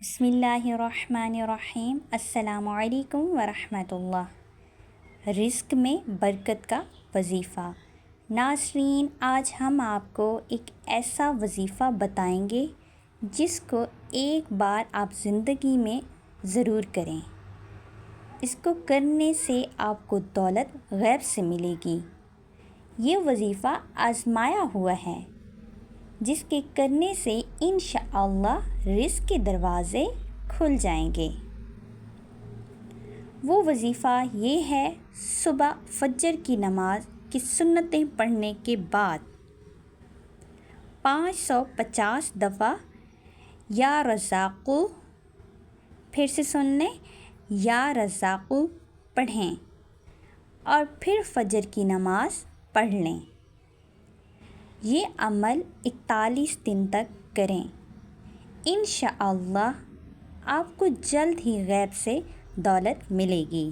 بسم اللہ الرحمن الرحیم۔ السلام علیکم ورحمۃ اللہ۔ رزق میں برکت کا وظیفہ۔ ناظرین، آج ہم آپ کو ایک ایسا وظیفہ بتائیں گے جس کو ایک بار آپ زندگی میں ضرور کریں۔ اس کو کرنے سے آپ کو دولت غیب سے ملے گی۔ یہ وظیفہ آزمایا ہوا ہے جس کے کرنے سے انشاءاللہ رزق کے دروازے کھل جائیں گے۔ وہ وظیفہ یہ ہے، صبح فجر کی نماز کی سنتیں پڑھنے کے بعد 550 دفعہ یا رزاقو، پھر سے سن لیں، یا رزاقو پڑھیں اور پھر فجر کی نماز پڑھ لیں۔ یہ عمل 41 دن تک کریں۔ انشاءاللہ آپ کو جلد ہی غیب سے دولت ملے گی۔